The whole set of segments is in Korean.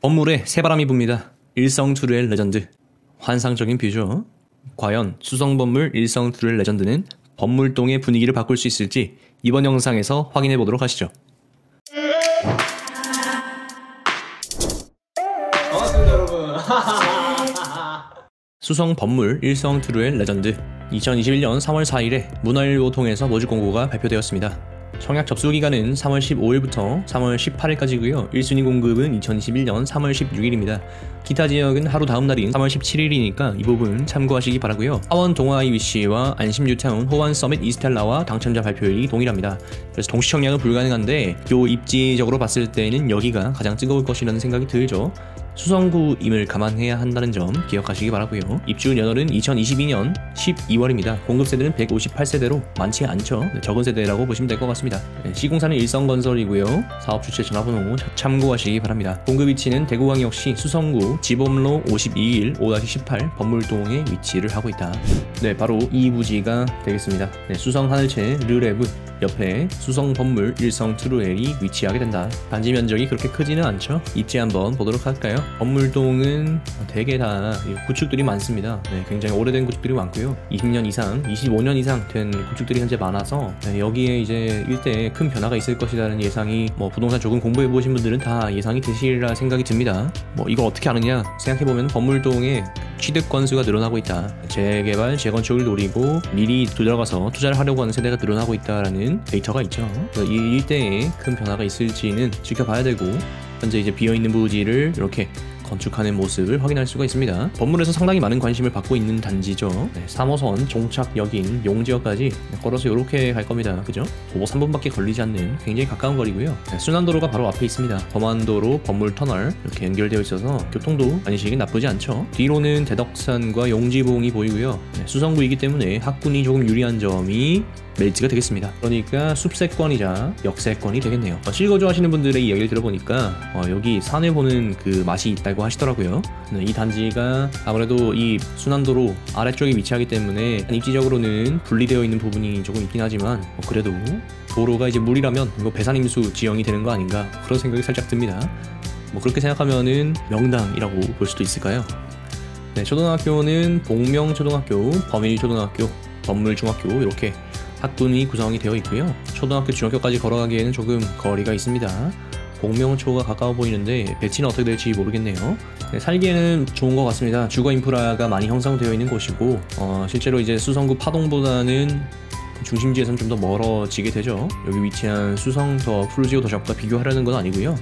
건물에 새바람이 붑니다. 일성투르의 레전드. 환상적인 뷰죠. 과연 수성건물 일성투르의 레전드는 범물동의 분위기를 바꿀 수 있을지 이번 영상에서 확인해 보도록 하시죠. 반갑습니다 여러분. 수성 범물 일성투르의 레전드. 2021년 3월 4일에 문화일보 통해서 모집 공고가 발표되었습니다. 청약 접수 기간은 3월 15일부터 3월 18일까지고요. 1순위 공급은 2021년 3월 16일입니다. 기타 지역은 하루 다음 날인 3월 17일이니까 이 부분 참고하시기 바라고요. 하원 동아이 위시와 안심 뉴타운 호환 서밋 이스텔라와 당첨자 발표일이 동일합니다. 그래서 동시 청약은 불가능한데 요 입지적으로 봤을 때는 여기가 가장 뜨거울 것이라는 생각이 들죠. 수성구임을 감안해야 한다는 점 기억하시기 바라고요. 입주 연월은 2022년 12월입니다. 공급 세대는 158세대로 많지 않죠. 적은 세대라고 보시면 될 것 같습니다. 시공사는 일성건설이고요. 사업 주체 전화번호 참고하시기 바랍니다. 공급 위치는 대구광역시 수성구 지범로 52일 5-18 범물동에 위치를 하고 있다. 네, 바로 이 부지가 되겠습니다. 네, 수성 하늘채 르레브 옆에 수성 범물 일성투르엘이 위치하게 된다. 단지 면적이 그렇게 크지는 않죠. 입지 한번 보도록 할까요? 범물동은 되게 다 구축들이 많습니다. 네, 굉장히 오래된 구축들이 많고요. 20년 이상, 25년 이상 된 구축들이 현재 많아서 여기에 이제 일대에 큰 변화가 있을 것이라는 예상이 부동산 조금 공부해 보신 분들은 다 예상이 되시리라 생각이 듭니다. 이걸 어떻게 아느냐 생각해보면 범물동에 취득 건수가 늘어나고 있다. 재개발, 재건축을 노리고 미리 들어가서 투자를 하려고 하는 세대가 늘어나고 있다라는 데이터가 있죠. 이 일대에 큰 변화가 있을지는 지켜봐야 되고 현재 이제 비어있는 부지를 이렇게 건축하는 모습을 확인할 수가 있습니다. 건물에서 상당히 많은 관심을 받고 있는 단지죠. 3호선 종착역인 용지역까지 걸어서 이렇게 갈 겁니다. 그죠? 도보 3분밖에 걸리지 않는 굉장히 가까운 거리고요. 순환도로가 바로 앞에 있습니다. 범안도로, 범물터널 이렇게 연결되어 있어서 교통도 다니시기 나쁘지 않죠. 뒤로는 대덕산과 용지봉이 보이고요. 수성구이기 때문에 학군이 조금 유리한 점이 멜트가 되겠습니다. 그러니까 숲세권이자 역세권이 되겠네요. 실거주 하시는 분들의 이야기를 들어보니까 여기 산을 보는 그 맛이 있다고 하시더라고요. 이 단지가 아무래도 이 순환도로 아래쪽에 위치하기 때문에 입지적으로는 분리되어 있는 부분이 조금 있긴 하지만 그래도 도로가 이제 물이라면 이거 배산임수 지형이 되는 거 아닌가 그런 생각이 살짝 듭니다. 그렇게 생각하면은 명당이라고 볼 수도 있을까요? 네, 초등학교는 복명초등학교, 범일초등학교, 범물중학교 이렇게 학군이 구성이 되어 있고요. 초등학교, 중학교까지 걸어가기에는 조금 거리가 있습니다. 복명초가 가까워 보이는데 배치는 어떻게 될지 모르겠네요. 네, 살기에는 좋은 것 같습니다. 주거 인프라가 많이 형성되어 있는 곳이고 실제로 이제 수성구 파동보다는 중심지에서는 좀 더 멀어지게 되죠. 여기 위치한 수성 더 프루지오 더샵과 비교하려는 건 아니고요.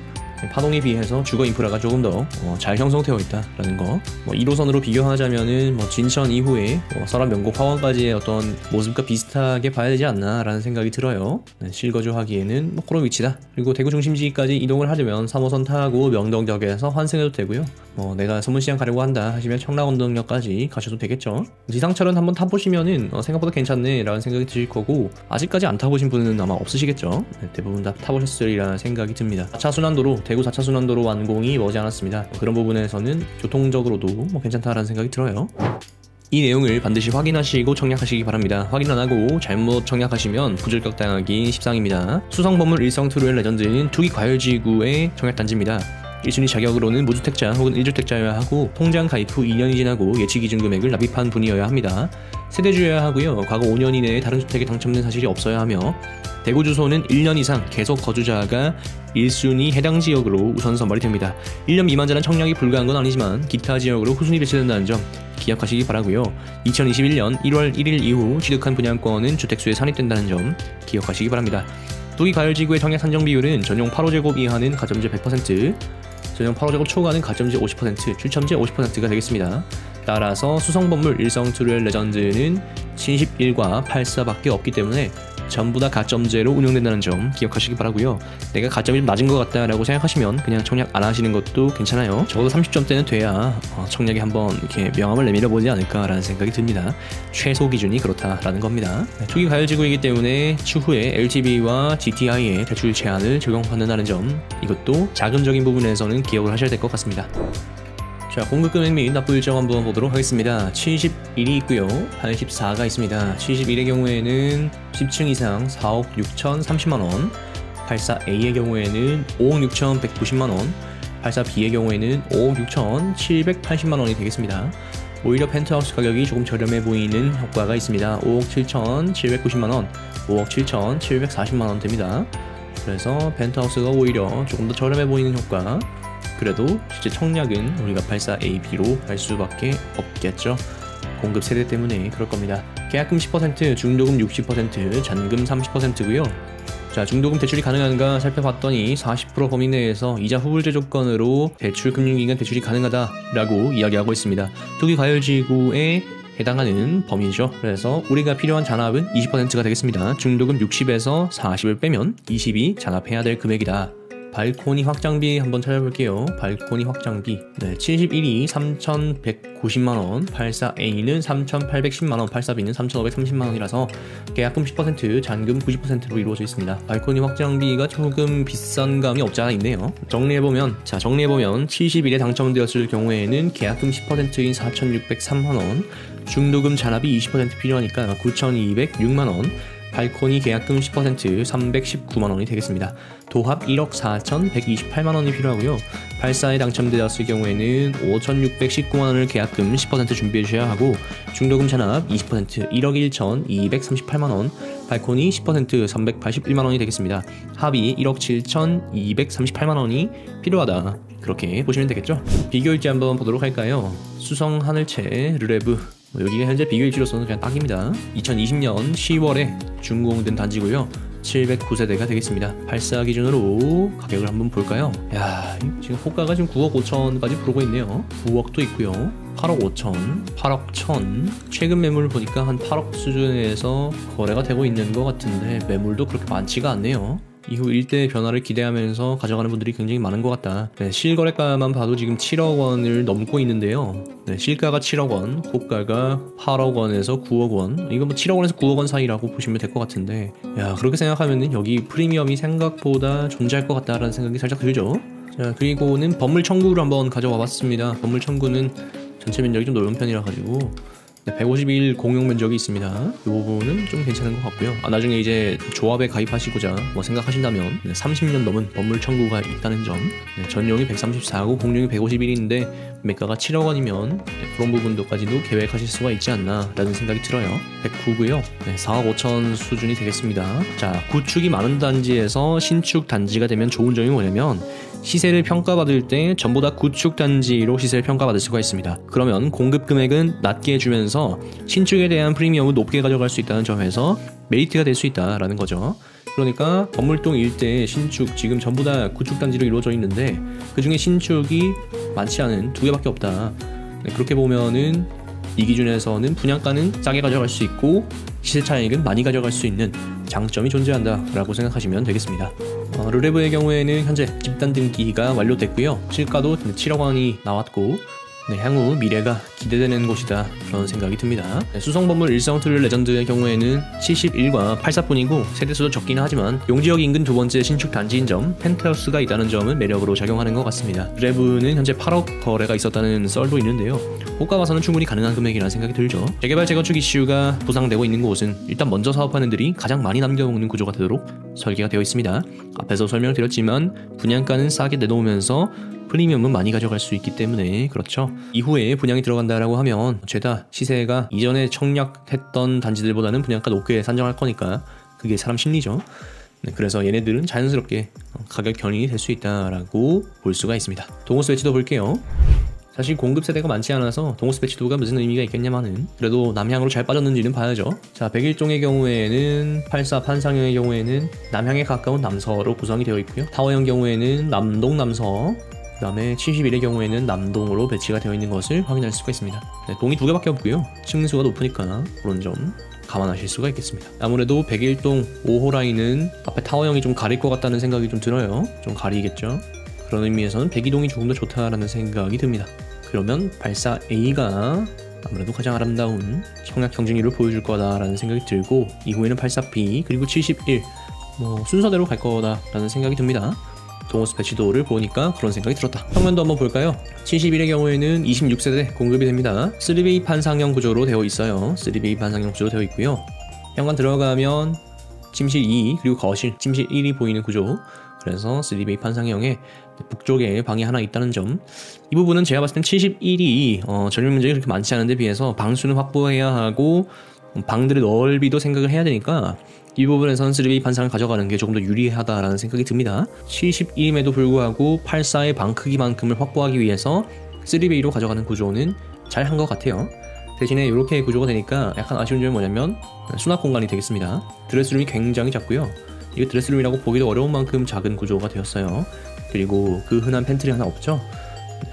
파동에 비해서 주거 인프라가 조금 더 잘 형성되어 있다라는 거. 1호선으로 비교하자면은 진천 이후에 설암, 명곡, 화원까지의 어떤 모습과 비슷하게 봐야 되지 않나라는 생각이 들어요. 네, 실거주하기에는 그런 위치다. 그리고 대구 중심지까지 이동을 하려면 3호선 타고 명동역에서 환승해도 되고요. 내가 서문시장 가려고 한다 하시면 청라운동역까지 가셔도 되겠죠. 지상철은 한번 타보시면은 생각보다 괜찮네 라는 생각이 드실 거고 아직까지 안 타보신 분은 아마 없으시겠죠. 네, 대부분 다 타보셨으리라는 생각이 듭니다. 4차 순환도로, 대구 4차 순환도로 완공이 머지않았습니다. 그런 부분에서는 교통적으로도 괜찮다라는 생각이 들어요. 이 내용을 반드시 확인하시고 청약하시기 바랍니다. 확인 안 하고 잘못 청약하시면 부적격 당하기 십상입니다. 수성범물 일성투르의 레전드는 투기과열지구의 청약단지입니다. 1순위 자격으로는 무주택자 혹은 1주택자여야 하고 통장 가입 후 2년이 지나고 예치기준 금액을 납입한 분이어야 합니다. 세대주여야 하고요. 과거 5년 이내에 다른 주택에 당첨된 사실이 없어야 하며 대구 주소는 1년 이상 계속 거주자가 1순위 해당 지역으로 우선 선발이 됩니다. 1년 미만자는 청약이 불가한 건 아니지만 기타 지역으로 후순위 배치된다는 점 기억하시기 바라고요. 2021년 1월 1일 이후 취득한 분양권은 주택수에 산입된다는 점 기억하시기 바랍니다. 투기과열지구의 청약 산정 비율은 전용 8호제곱 이하는 가점제 100%, 전용 8호제곱 초과는 가점제 50%, 출첨제 50%가 되겠습니다. 따라서 수성범물 일성투르의 레전드는 71과 84밖에 없기 때문에 전부 다 가점제로 운영된다는 점 기억하시기 바라고요. 내가 가점이 좀 낮은 것 같다라고 생각하시면 그냥 청약 안 하시는 것도 괜찮아요. 적어도 30점대는 돼야 청약에 한번 이렇게 명함을 내밀어 보지 않을까라는 생각이 듭니다. 최소 기준이 그렇다라는 겁니다. 투기 과열지구이기 때문에 추후에 LTV와 GTI의 대출 제한을 적용받는다는 점 이것도 자금적인 부분에서는 기억을 하셔야 될 것 같습니다. 자, 공급 금액 및 납부 일정 한번 보도록 하겠습니다. 71이 있고요. 84가 있습니다. 71의 경우에는 10층 이상 4억 6천 30만원, 84A의 경우에는 5억 6천 190만원, 84B의 경우에는 5억 6,780만원이 되겠습니다. 오히려 펜트하우스 가격이 조금 저렴해 보이는 효과가 있습니다. 5억 7,790만원, 5억 7,740만원 됩니다. 그래서 펜트하우스가 오히려 조금 더 저렴해 보이는 효과. 그래도 실제 청약은 우리가 84AB로 갈 수밖에 없겠죠. 공급 세대 때문에 그럴 겁니다. 계약금 10%, 중도금 60%, 잔금 30%고요. 자, 중도금 대출이 가능한가 살펴봤더니 40% 범위 내에서 이자 후불제 조건으로 대출 금융기간 대출이 가능하다라고 이야기하고 있습니다. 투기 과열지구에 해당하는 범위죠. 그래서 우리가 필요한 잔압은 20%가 되겠습니다. 중도금 60에서 40을 빼면 20이 잔압해야 될 금액이다. 발코니 확장비 한번 찾아볼게요. 발코니 확장비 71이 3,190만원, 84A는 3,810만원, 84B는 3,530만원이라서 계약금 10%, 잔금 90%로 이루어져 있습니다. 발코니 확장비가 조금 비싼 감이 없지 않아 있네요. 정리해보면 71에 당첨되었을 경우에는 계약금 10%인 4,603만원, 중도금 잔압이 20% 필요하니까 9,206만원, 발코니 계약금 10% 319만원이 되겠습니다. 도합 1억 4,128만원이 필요하고요. 84에 당첨되었을 경우에는 5,619만원을 계약금 10% 준비해 주셔야 하고, 중도금 잔압 20% 1억 1,238만원, 발코니 10% 381만원이 되겠습니다. 합이 1억 7,238만원이 필요하다. 그렇게 보시면 되겠죠. 비교일지 한번 보도록 할까요? 수성 하늘채 르레브, 여기가 현재 비교일지로서는 그냥 딱입니다. 2020년 10월에 준공된 단지고요. 709세대가 되겠습니다. 84 기준으로 가격을 한번 볼까요? 야, 지금 호가가 지금 9억 5천까지 부르고 있네요. 9억도 있고요. 8억 5천, 8억 1천. 최근 매물 보니까 한 8억 수준에서 거래가 되고 있는 것 같은데 매물도 그렇게 많지가 않네요. 이후 일대 변화를 기대하면서 가져가는 분들이 굉장히 많은 것 같다. 실거래가만 봐도 지금 7억 원을 넘고 있는데요. 실가가 7억 원, 호가가 8억 원에서 9억 원. 이거 뭐 7억 원에서 9억 원 사이라고 보시면 될 것 같은데, 야, 그렇게 생각하면은 여기 프리미엄이 생각보다 존재할 것 같다라는 생각이 살짝 들죠. 자, 그리고는 건물 청구를 한번 가져와 봤습니다. 건물 청구는 전체 면적이 좀 넓은 편이라 가지고 151 공용 면적이 있습니다. 이 부분은 좀 괜찮은 것 같고요. 나중에 이제 조합에 가입하시고자 생각하신다면 30년 넘은 건물 청구가 있다는 점. 전용이 134고 공용이 151인데 매가가 7억 원이면 그런 부분도까지도 계획하실 수가 있지 않나 라는 생각이 들어요. 109고요. 4억 5천 수준이 되겠습니다. 자, 구축이 많은 단지에서 신축 단지가 되면 좋은 점이 뭐냐면, 시세를 평가받을 때 전부 다 구축 단지로 시세를 평가받을 수가 있습니다. 그러면 공급 금액은 낮게 해주면서 신축에 대한 프리미엄을 높게 가져갈 수 있다는 점에서 메리트가 될 수 있다라는 거죠. 그러니까 건물동 일대 신축 지금 전부 다 구축 단지로 이루어져 있는데 그 중에 신축이 많지 않은 2개밖에 없다. 그렇게 보면은 이 기준에서는 분양가는 싸게 가져갈 수 있고 시세 차익은 많이 가져갈 수 있는 장점이 존재한다 라고 생각하시면 되겠습니다. 르레브의 경우에는 현재 집단 등기가 완료됐고요. 실가도 7억 원이 나왔고, 향후 미래가 기대되는 곳이다, 그런 생각이 듭니다. 수성건물 일성트를 레전드의 경우에는 71과 84뿐이고 세대수도 적기는 하지만 용지역 인근 두 번째 신축 단지인 점, 펜트하우스가 있다는 점은 매력으로 작용하는 것 같습니다. 르레브는 현재 8억 거래가 있었다는 썰도 있는데요. 호가 봐서는 충분히 가능한 금액이라는 생각이 들죠. 재개발 재건축 이슈가 부상되고 있는 곳은 일단 먼저 사업하는 들이 가장 많이 남겨먹는 구조가 되도록 설계가 되어 있습니다. 앞에서 설명드렸지만 분양가는 싸게 내놓으면서 프리미엄은 많이 가져갈 수 있기 때문에 그렇죠. 이후에 분양이 들어간다라고 하면 죄다 시세가 이전에 청약했던 단지들보다는 분양가 높게 산정할 거니까 그게 사람 심리죠. 그래서 얘네들은 자연스럽게 가격 견인이 될 수 있다라고 볼 수가 있습니다. 동호수 배치도 볼게요. 사실 공급 세대가 많지 않아서 동호수 배치도가 무슨 의미가 있겠냐마는 그래도 남향으로 잘 빠졌는지는 봐야죠. 자, 101종의 경우에는 84 판상형의 경우에는 남향에 가까운 남서로 구성이 되어 있고요. 타워형 경우에는 남동 남서, 그 다음에 71의 경우에는 남동으로 배치가 되어 있는 것을 확인할 수가 있습니다. 동이 2개밖에 없고요. 층수가 높으니까 그런 점 감안하실 수가 있겠습니다. 아무래도 101동 5호 라인은 앞에 타워형이 좀 가릴 것 같다는 생각이 좀 들어요. 좀 가리겠죠. 그런 의미에서는 102동이 조금 더 좋다라는 생각이 듭니다. 그러면 84A가 아무래도 가장 아름다운 청약 경쟁률을 보여줄 거다라는 생각이 들고, 이후에는 84B 그리고 71 순서대로 갈 거다라는 생각이 듭니다. 동호수 배치도를 보니까 그런 생각이 들었다. 평면도 한번 볼까요? 71의 경우에는 26세대 공급이 됩니다. 3베이 판상형 구조로 되어 있어요. 3베이 판상형 구조로 되어 있고요. 현관 들어가면 침실 2 그리고 거실 침실 1이 보이는 구조. 그래서 3베이 판상형에 북쪽에 방이 하나 있다는 점. 이 부분은 제가 봤을 땐 71이 전면 면적이 그렇게 많지 않은 데 비해서 방수는 확보해야 하고 방들의 넓이도 생각을 해야 되니까 이 부분에서는 3베이 판상을 가져가는 게 조금 더 유리하다라는 생각이 듭니다. 71임에도 불구하고 84의 방 크기만큼을 확보하기 위해서 3베이로 가져가는 구조는 잘 한 것 같아요. 대신에 이렇게 구조가 되니까 약간 아쉬운 점이 뭐냐면 수납 공간이 되겠습니다. 드레스룸이 굉장히 작고요. 이게 드레스룸이라고 보기도 어려운 만큼 작은 구조가 되었어요. 그리고 그 흔한 팬트리 하나 없죠.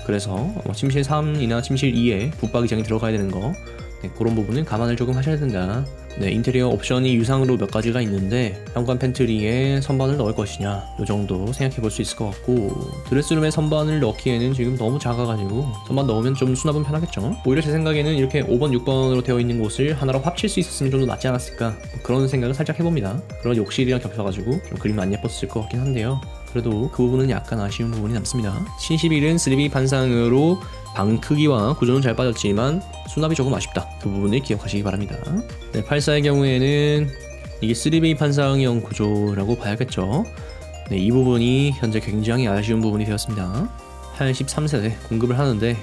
그래서 침실 3이나 침실 2에 붙박이장이 들어가야 되는 거, 그런 부분은 감안을 조금 하셔야 된다. 인테리어 옵션이 유상으로 몇 가지가 있는데 현관 팬트리에 선반을 넣을 것이냐, 이 정도 생각해 볼 수 있을 것 같고, 드레스룸에 선반을 넣기에는 지금 너무 작아가지고 선반 넣으면 좀 수납은 편하겠죠. 오히려 제 생각에는 이렇게 5번, 6번으로 되어 있는 곳을 하나로 합칠 수 있었으면 좀 더 낫지 않았을까, 그런 생각을 살짝 해봅니다. 그런 욕실이랑 겹쳐가지고 좀 그림이 안 예뻤을 것 같긴 한데요. 그래도 그 부분은 약간 아쉬운 부분이 남습니다. 71은 3베이 판상으로 방 크기와 구조는 잘 빠졌지만 수납이 조금 아쉽다. 그 부분을 기억하시기 바랍니다. 84의 경우에는 이게 3베이 판상형 구조라고 봐야겠죠. 이 부분이 현재 굉장히 아쉬운 부분이 되었습니다. 83세대 공급을 하는데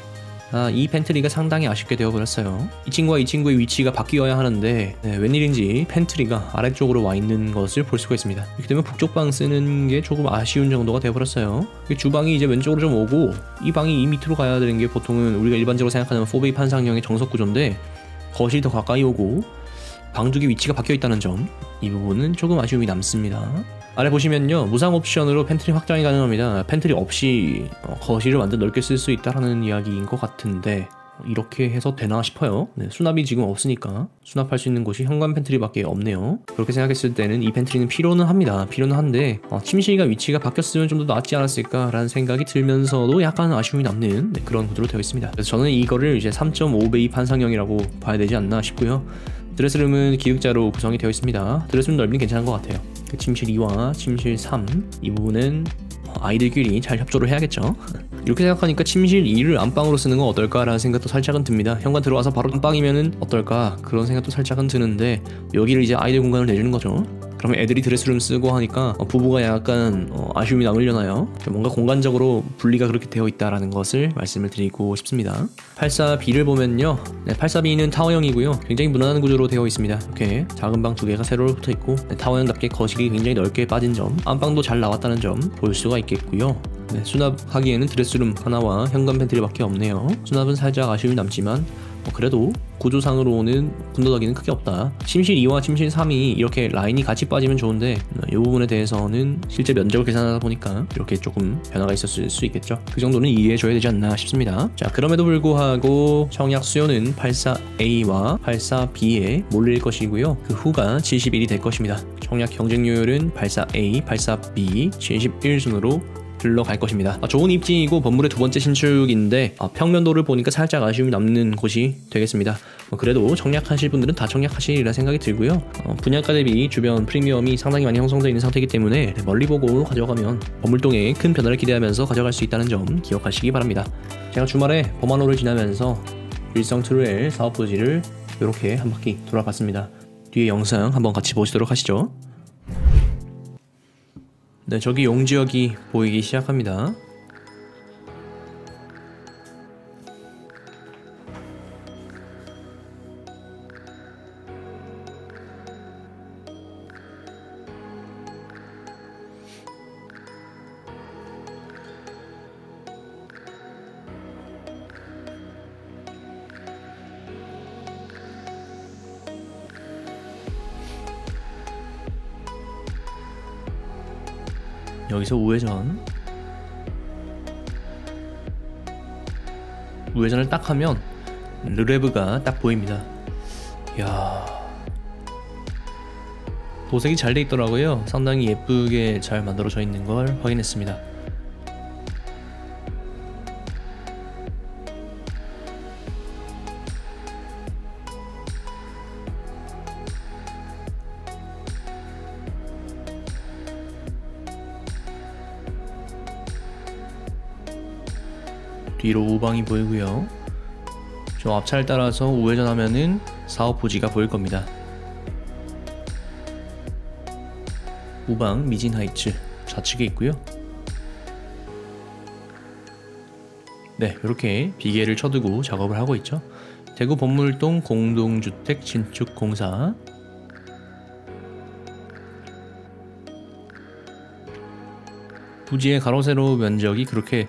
이 팬트리가 상당히 아쉽게 되어버렸어요. 이 친구와 이 친구의 위치가 바뀌어야 하는데 웬일인지 팬트리가 아래쪽으로 와 있는 것을 볼 수가 있습니다. 이렇게 되면 북쪽 방 쓰는 게 조금 아쉬운 정도가 되어버렸어요. 주방이 이제 왼쪽으로 좀 오고 이 방이 이 밑으로 가야 되는 게 보통은 우리가 일반적으로 생각하는 4베이 판상형의 정석 구조인데 거실이 더 가까이 오고 방쪽의 위치가 바뀌어 있다는 점, 이 부분은 조금 아쉬움이 남습니다. 아래 보시면요, 무상 옵션으로 팬트리 확장이 가능합니다. 팬트리 없이 거실을 완전 넓게 쓸 수 있다라는 이야기인 것 같은데 이렇게 해서 되나 싶어요. 수납이 지금 없으니까 수납할 수 있는 곳이 현관 팬트리밖에 없네요. 그렇게 생각했을 때는 이 팬트리는 필요는 합니다. 필요는 한데 침실과 위치가 바뀌었으면 좀 더 낫지 않았을까라는 생각이 들면서도 약간 아쉬움이 남는 그런 구조로 되어 있습니다. 그래서 저는 이거를 이제 3.5베이 판상형이라고 봐야 되지 않나 싶고요. 드레스룸은 기역자로 구성이 되어 있습니다. 드레스룸 넓이는 괜찮은 것 같아요. 침실 2와 침실 3, 이 부분은 아이들끼리 잘 협조를 해야겠죠. 이렇게 생각하니까 침실 2를 안방으로 쓰는 건 어떨까라는 생각도 살짝은 듭니다. 현관 들어와서 바로 안방이면은 어떨까, 그런 생각도 살짝은 드는데 여기를 이제 아이들 공간을 내주는 거죠. 그러면 애들이 드레스룸 쓰고 하니까 부부가 약간 아쉬움이 남으려나요? 뭔가 공간적으로 분리가 그렇게 되어 있다라는 것을 말씀을 드리고 싶습니다. 84B를 보면요, 84B는 타워형이고요, 굉장히 무난한 구조로 되어 있습니다. 이렇게 작은 방 2개가 세로로 붙어 있고 타워형답게 거실이 굉장히 넓게 빠진 점, 안방도 잘 나왔다는 점 볼 수가 있겠고요. 수납하기에는 드레스룸 하나와 현관 팬트리밖에 없네요. 수납은 살짝 아쉬움이 남지만 그래도 구조상으로는 군더더기는 크게 없다. 침실 2와 침실 3이 이렇게 라인이 같이 빠지면 좋은데 이 부분에 대해서는 실제 면적을 계산하다 보니까 이렇게 조금 변화가 있었을 수 있겠죠. 그 정도는 이해해줘야 되지 않나 싶습니다. 자, 그럼에도 불구하고 청약 수요는 84A와 84B에 몰릴 것이고요. 그 후가 71이 될 것입니다. 청약 경쟁률은 84A, 84B, 71순으로 들러갈 것입니다. 좋은 입지이고 건물의 두 번째 신축인데 평면도를 보니까 살짝 아쉬움이 남는 곳이 되겠습니다. 그래도 청약하실 분들은 다 청약하시리라 생각이 들고요. 분양가 대비 주변 프리미엄이 상당히 많이 형성되어 있는 상태이기 때문에 멀리 보고 가져가면 건물동에 큰 변화를 기대하면서 가져갈 수 있다는 점 기억하시기 바랍니다. 제가 주말에 범안호를 지나면서 일성 트루엘 사업 부지를 이렇게 한 바퀴 돌아봤습니다. 뒤에 영상 한번 같이 보시도록 하시죠. 저기 용지역이 보이기 시작합니다. 여기서 우회전을 딱 하면 르레브가 딱 보입니다. 이야, 도색이 잘 돼 있더라고요. 상당히 예쁘게 잘 만들어져 있는 걸 확인했습니다. 뒤로 우방이 보이고요. 저 앞차를 따라서 우회전하면은 사업 부지가 보일 겁니다. 우방 미진 하이츠 좌측에 있고요. 네, 이렇게 비계를 쳐두고 작업을 하고 있죠. 대구 법물동 공동주택 신축 공사. 부지의 가로 세로 면적이 그렇게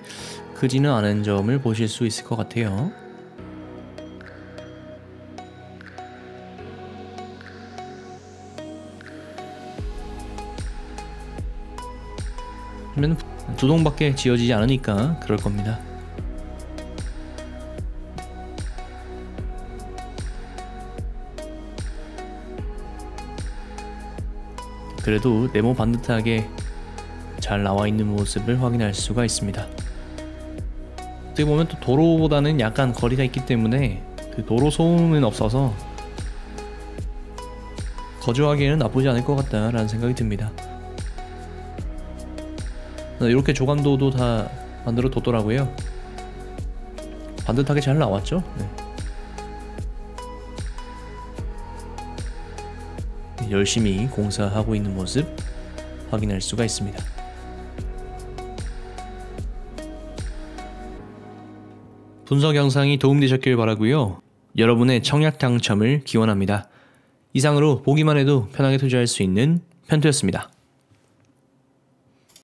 크지는 않은 점을 보실 수 있을 것 같아요. 그러면 두 동밖에 지어지지 않으니까 그럴 겁니다. 그래도 네모 반듯하게 잘 나와 있는 모습을 확인할 수가 있습니다. 어떻게 보면 또 도로보다는 약간 거리가 있기 때문에 그 도로 소음은 없어서 거주하기에는 나쁘지 않을 것 같다라는 생각이 듭니다. 이렇게 조감도도 다 만들어 뒀더라고요. 반듯하게 잘 나왔죠? 네. 열심히 공사하고 있는 모습 확인할 수가 있습니다. 분석 영상이 도움되셨길 바라고요. 여러분의 청약 당첨을 기원합니다. 이상으로 보기만 해도 편하게 투자할 수 있는 편투였습니다.